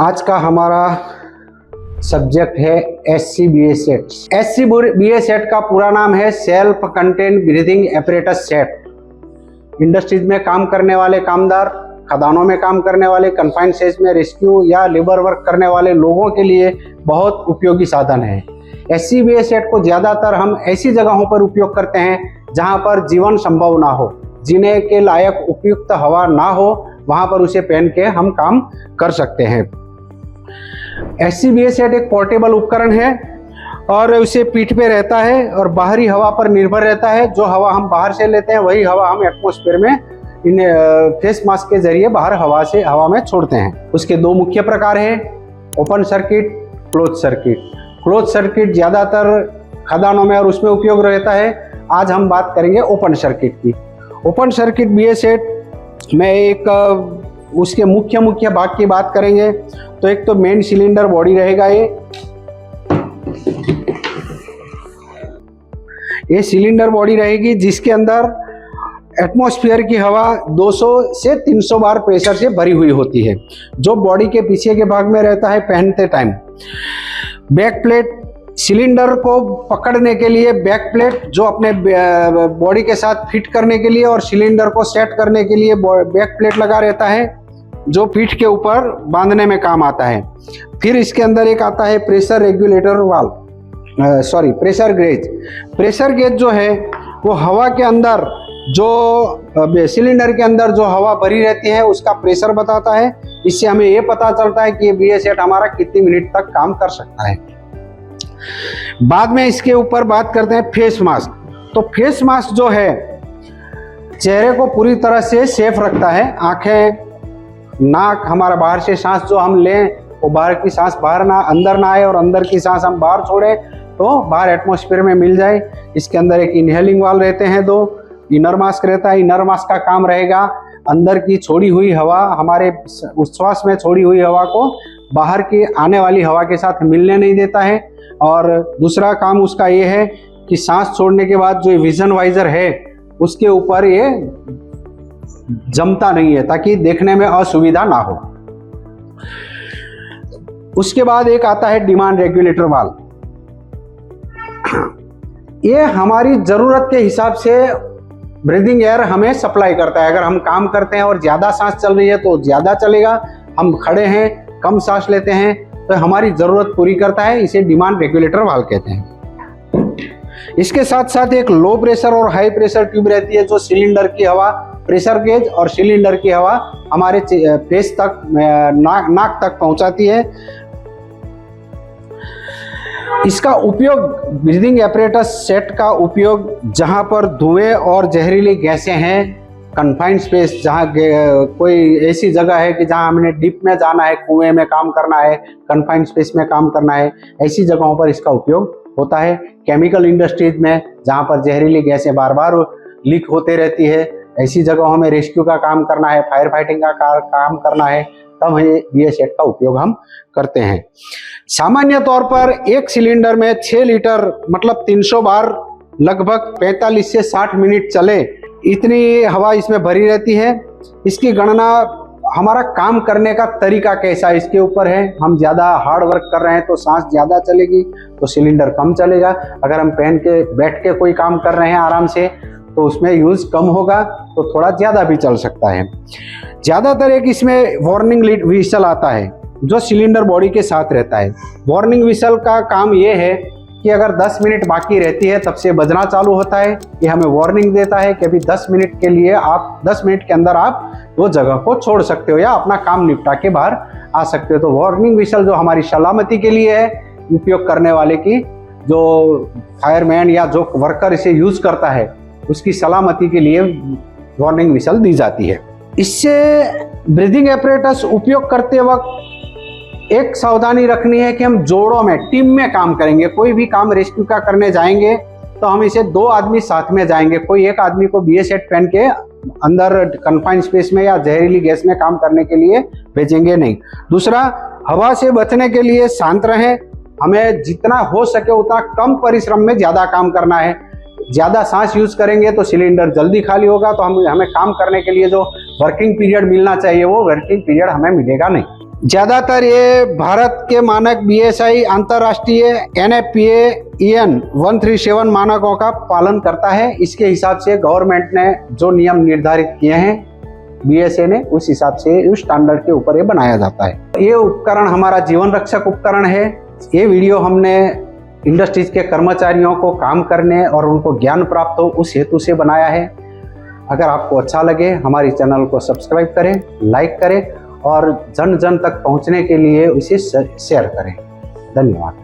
आज का हमारा सब्जेक्ट है SCBA सेट। SCBA सेट का पूरा नाम है self contain breathing apparatus set. Industries में काम करने वाले कामदार, खदानों में काम करने वाले, कन्फाइंड स्पेस में रेस्क्यू या लेबर वर्क करने वाले लोगों के लिए बहुत उपयोगी साधन है। SCBA सेट को ज़्यादातर हम ऐसी जगहों पर उपयोग करते हैं जहां पर जीवन संभव ना हो, जीने के लायक उपयुक्त हवा ना हो, वहां पर उसे पहन के हम काम कर सकते हैं। SCBA सेट एक पोर्टेबल उपकरण है और उसे पीठ पे रहता है और बाहरी हवा पर निर्भर रहता है। जो हवा हम बाहर से लेते हैं वही हवा हम एटमॉस्फेयर में इन फेस मास्क के जरिए बाहर हवा में छोड़ते हैं। उसके दो मुख्य प्रकार हैं, open circuit, close circuit. Close circuit ज़्यादातर खदानों में और उसमें उपयोग रहता है। आज हम बात करेंगे ओपन सर्किट की। ओपन सर्किट BA सेट में एक उसके मुख्य भाग की बात करेंगे तो एक तो मेन सिलेंडर बॉडी रहेगा। ये सिलेंडर बॉडी रहेगी जिसके अंदर एटमॉस्फेयर की हवा 200 से 300 बार प्रेशर से भरी हुई होती है, जो बॉडी के पीछे के भाग में रहता है पहनते टाइम। बैक प्लेट, सिलेंडर को पकड़ने के लिए बैक प्लेट जो अपने बॉडी के साथ फिट करने के लिए और सिलेंडर को सेट करने के लिए बैक प्लेट लगा रहता है, जो पीठ के ऊपर बांधने में काम आता है। फिर इसके अंदर एक आता है pressure regulator pressure gauge. Pressure gauge जो है वो हवा के अंदर जो सिलेंडर के अंदर जो हवा भरी रहती है उसका प्रेशर बताता है। इससे हमें ये पता चलता है कि ये BA सेट हमारा कितनी मिनट तक काम कर सकता है। बाद में इसके ऊपर बात करते हैं फेस मास्क। तो फेस मास्क जो है चेहरे को पूरी तरह से सेफ रखता है। आंखें, नाक, हमारा बाहर से सांस जो हम लें वो बाहर की सांस अंदर ना आए और अंदर की सांस हम बाहर छोड़ें तो बाहर एटमॉस्फेयर में मिल जाए। इसके अंदर एक इनहेलिंग वाल रहते हैं, दो इनर मास्क रहता है। इनर मास्क का काम रहेगा अंदर की छोड़ी हुई हवा, हमारे उच्छ्वास में छोड़ी हुई हवा को बाहर की आने वाली हवा के साथ मिलने नहीं देता है। और दूसरा काम उसका ये है कि सांस छोड़ने के बाद जो विजन वाइजर है उसके ऊपर ये जमता नहीं है ताकि देखने में असुविधा ना हो। उसके बाद एक आता है डिमांड रेगुलेटर वाल्व। ये हमारी जरूरत के हिसाब से ब्रीदिंग एयर हमें सप्लाई करता है। अगर हम काम करते हैं और ज़्यादा सांस चल रही है तो ज़्यादा चलेगा, हम खड़े हैं कम सांस लेते हैं तो हमारी ज़रूरत पूरी करता है। इसे डिमांड रेगुलेटर वाल्व कहते हैं। इसके साथ साथ एक लो प्रेशर और हाई प्रेशर ट्यूब रहती है जो सिलेंडर की हवा, प्रेशर गेज और सिलेंडर की हवा हमारे फेस तक, नाक तक पहुंचाती है। इसका उपयोग, ब्रीदिंग एपरेटस सेट का उपयोग जहां पर धुएं और जहरीली गैसें हैं, कन्फाइंड स्पेस, जहां कोई ऐसी जगह है कि जहां हमने डीप में जाना है, कुएं में काम करना है, कन्फाइंड स्पेस में काम करना है, ऐसी जगहों पर इसका उपयोग होता है। केमिकल इंडस्ट्रीज में जहां पर जहरीली गैसें बार बार लीक होते रहती है, ऐसी जगहों में रेस्क्यू का काम करना है, फायर फाइटिंग का काम करना है, तब BA सेट का उपयोग हम करते हैं। सामान्य तौर पर एक सिलेंडर में 6 लीटर मतलब 300 बार लगभग 45 से 60 मिनट चले, इतनी हवा इसमें भरी रहती है। इसकी गणना हमारा काम करने का तरीका कैसा है इसके ऊपर है। हम ज़्यादा हार्ड वर्क कर रहे हैं तो सांस ज़्यादा चलेगी तो सिलेंडर कम चलेगा। अगर हम पहन के बैठ के कोई काम कर रहे हैं आराम से तो उसमें यूज़ कम होगा तो थोड़ा ज़्यादा भी चल सकता है। ज़्यादातर एक इसमें वार्निंग विसल आता है जो सिलेंडर बॉडी के साथ रहता है। वार्निंग विसल का काम ये है कि अगर 10 मिनट बाकी रहती है तब से बजना चालू होता है। ये हमें वार्निंग देता है कि अभी 10 मिनट के लिए आप 10 मिनट के अंदर आप वो जगह को छोड़ सकते हो या अपना काम निपटा के बाहर आ सकते हो। तो वार्निंग विसल जो हमारी सलामती के लिए है, उपयोग करने वाले की, जो फायरमैन या जो वर्कर इसे यूज करता है उसकी सलामती के लिए वार्निंग विसल दी जाती है। इससे ब्रीदिंग एपरेटस उपयोग करते वक्त एक सावधानी रखनी है कि हम जोड़ों में, टीम में काम करेंगे। कोई भी काम रेस्क्यू का करने जाएंगे तो हम इसे 2 आदमी साथ में जाएंगे। कोई एक आदमी को BA सेट पहन के अंदर कन्फाइंड स्पेस में या जहरीली गैस में काम करने के लिए भेजेंगे नहीं। दूसरा, हवा से बचने के लिए शांत रहें। हमें जितना हो सके उतना कम परिश्रम में ज़्यादा काम करना है। ज़्यादा सांस यूज करेंगे तो सिलेंडर जल्दी खाली होगा, तो हमें काम करने के लिए जो वर्किंग पीरियड मिलना चाहिए वो वर्किंग पीरियड हमें मिलेगा नहीं। ज़्यादातर ये भारत के मानक BSI अंतर्राष्ट्रीय NFPA EN 137 मानकों का पालन करता है। इसके हिसाब से गवर्नमेंट ने जो नियम निर्धारित किए हैं BSA ने, उस हिसाब से उस स्टैंडर्ड के ऊपर ये बनाया जाता है। ये उपकरण हमारा जीवन रक्षक उपकरण है। ये वीडियो हमने इंडस्ट्रीज के कर्मचारियों को काम करने और उनको ज्ञान प्राप्त हो उस हेतु से बनाया है। अगर आपको अच्छा लगे हमारी चैनल को सब्सक्राइब करें, लाइक करें और जन जन तक पहुंचने के लिए इसे शेयर करें। धन्यवाद।